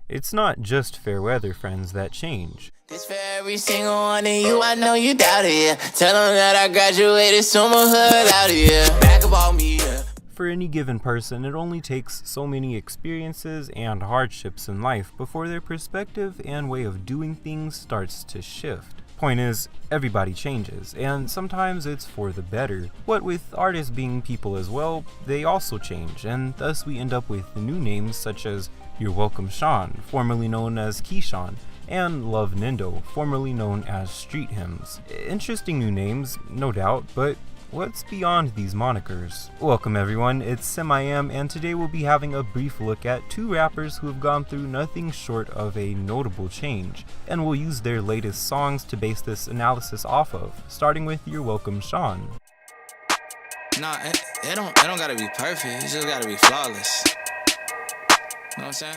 It's not just fair weather friends that change. This for every single one of you, I know you doubt it, yeah. Tell them that I graduated summer hood out of here. Back about me, yeah. For any given person, it only takes so many experiences and hardships in life before their perspective and way of doing things starts to shift. Point is, everybody changes, and sometimes it's for the better. What with artists being people as well, they also change, and thus we end up with new names such as YourWelcome Shon, formerly known as Keyshawn, and Love Nindo, formerly known as Street Hymns. Interesting new names, no doubt, but what's beyond these monikers? Welcome everyone, it's SimIAm, and today we'll be having a brief look at two rappers who have gone through nothing short of a notable change, and we'll use their latest songs to base this analysis off of, starting with YourWelcome Shon. Nah, it don't gotta be perfect, it just gotta be flawless. You know what I'm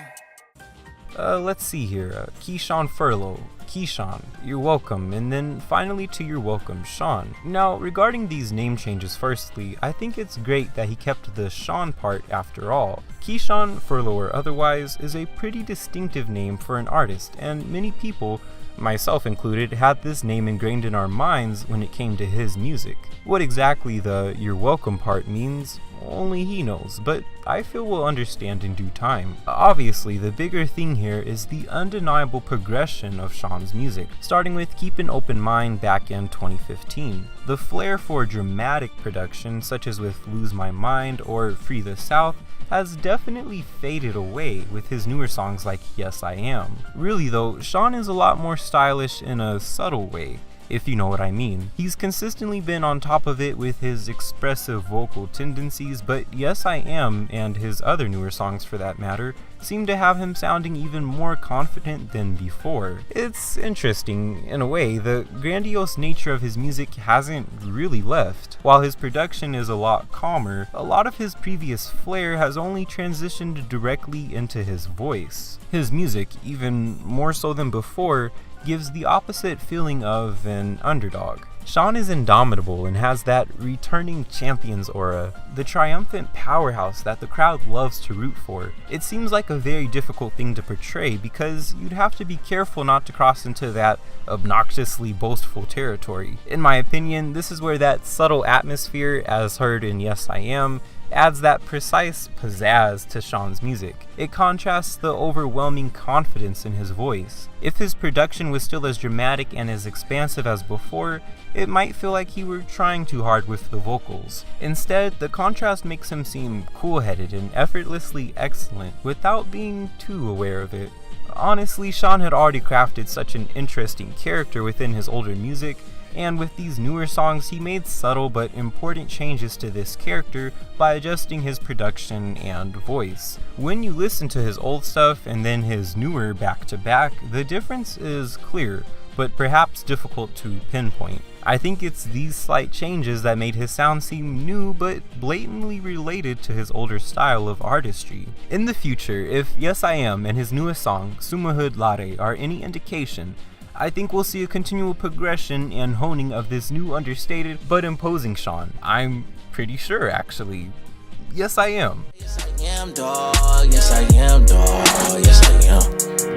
saying? Let's see here, Keyshawn Furlough, Keyshawn, You're Welcome, and then finally to YourWelcome Shon. Now, regarding these name changes firstly, I think it's great that he kept the Shon part after all. Keyshawn, Furlough or otherwise, is a pretty distinctive name for an artist, and many people, myself included, had this name ingrained in our minds when it came to his music. What exactly the You're Welcome part means, only he knows, but I feel we'll understand in due time. Obviously, the bigger thing here is the undeniable progression of Shon's music, starting with Keep an Open Mind back in 2015. The flair for dramatic production, such as with Lose My Mind or Free the South, has definitely faded away with his newer songs like Yes I Am. Really though, Shon is a lot more stylish in a subtle way, if you know what I mean. He's consistently been on top of it with his expressive vocal tendencies, but Yes I Am, and his other newer songs for that matter, seem to have him sounding even more confident than before. It's interesting, in a way, the grandiose nature of his music hasn't really left. While his production is a lot calmer, a lot of his previous flair has only transitioned directly into his voice. His music, even more so than before, gives the opposite feeling of an underdog. Shon is indomitable and has that returning champions aura, the triumphant powerhouse that the crowd loves to root for. It seems like a very difficult thing to portray because you'd have to be careful not to cross into that obnoxiously boastful territory. In my opinion, this is where that subtle atmosphere, as heard in Yes I Am, adds that precise pizzazz to Shon's music. It contrasts the overwhelming confidence in his voice. If his production was still as dramatic and as expansive as before, it might feel like he were trying too hard with the vocals. Instead, the contrast makes him seem cool-headed and effortlessly excellent without being too aware of it. Honestly, Shon had already crafted such an interesting character within his older music, and with these newer songs he made subtle but important changes to this character by adjusting his production and voice. When you listen to his old stuff and then his newer back-to-back, the difference is clear, but perhaps difficult to pinpoint. I think it's these slight changes that made his sound seem new but blatantly related to his older style of artistry. In the future, if Yes I Am and his newest song, Sumahud Lare, are any indication, I think we'll see a continual progression and honing of this new understated but imposing Shon. I'm pretty sure, actually. Yes I am. Yes I am, dog. Yes I am, dog. Yes I am.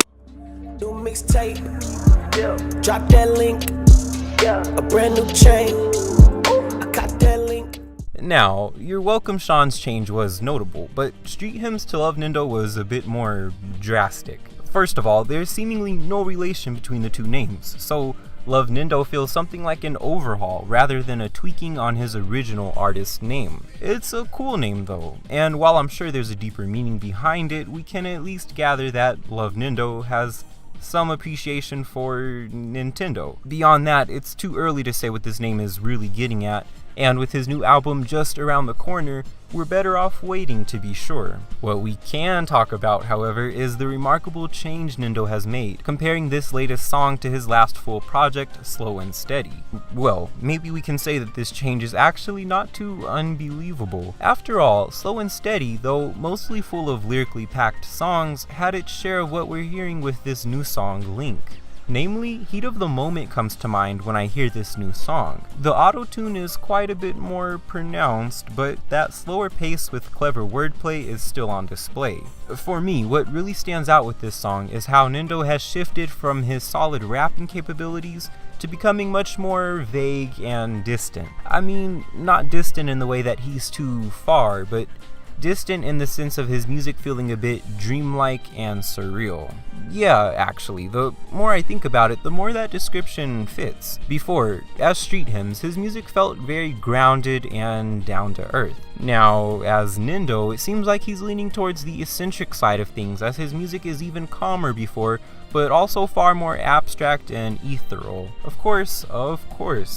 New mixtape, drop that link, a brand new chain, I got that link. Now, YourWelcome Shon's change was notable, but Street Hymns to Love Nindo was a bit more drastic. First of all, there's seemingly no relation between the two names, so Love Nindo feels something like an overhaul rather than a tweaking on his original artist's name. It's a cool name though, and while I'm sure there's a deeper meaning behind it, we can at least gather that Love Nindo has some appreciation for Nintendo. Beyond that, it's too early to say what this name is really getting at, and with his new album just around the corner, we're better off waiting to be sure. What we can talk about, however, is the remarkable change Nindo has made, comparing this latest song to his last full project, Slow and Steady. Well, maybe we can say that this change is actually not too unbelievable. After all, Slow and Steady, though mostly full of lyrically packed songs, had its share of what we're hearing with this new song, Link. Namely, Heat of the Moment comes to mind when I hear this new song. The auto-tune is quite a bit more pronounced, but that slower pace with clever wordplay is still on display. For me, what really stands out with this song is how Nindo has shifted from his solid rapping capabilities to becoming much more vague and distant. I mean, not distant in the way that he's too far, but distant in the sense of his music feeling a bit dreamlike and surreal. Yeah, actually, the more I think about it, the more that description fits. Before, as street hymns, his music felt very grounded and down to earth. Now, as Nindo, it seems like he's leaning towards the eccentric side of things, as his music is even calmer before, but also far more abstract and ethereal. Of course,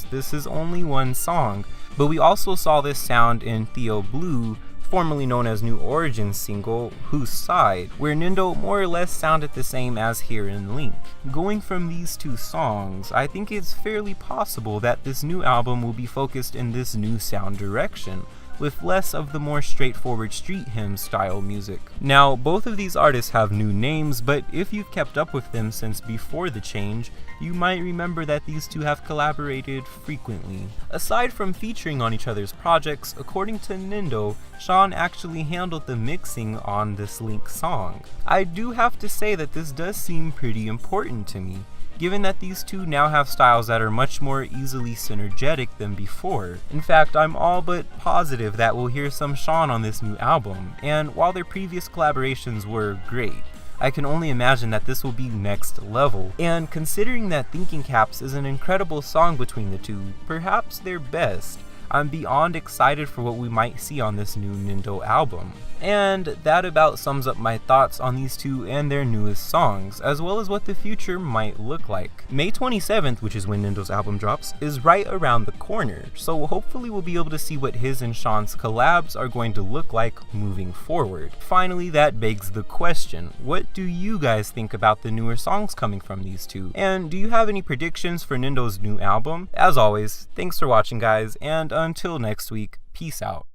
this is only one song, but we also saw this sound in Theo Blue, formerly known as New Origin's single, Whose Side, where Nindo more or less sounded the same as here in Link. Going from these two songs, I think it's fairly possible that this new album will be focused in this new sound direction, with less of the more straightforward street hymn style music. Now, both of these artists have new names, but if you've kept up with them since before the change, you might remember that these two have collaborated frequently. Aside from featuring on each other's projects, according to Nindo, Shon actually handled the mixing on this Link song. I do have to say that this does seem pretty important to me, given that these two now have styles that are much more easily synergetic than before. In fact, I'm all but positive that we'll hear some Shon on this new album, and while their previous collaborations were great, I can only imagine that this will be next level. And considering that Thinking Caps is an incredible song between the two, perhaps their best, I'm beyond excited for what we might see on this new Nindo album. And that about sums up my thoughts on these two and their newest songs, as well as what the future might look like. May 27th, which is when Nindo's album drops, is right around the corner, so hopefully we'll be able to see what his and Shon's collabs are going to look like moving forward. Finally, that begs the question, what do you guys think about the newer songs coming from these two? And do you have any predictions for Nindo's new album? As always, thanks for watching guys, and until next week, peace out.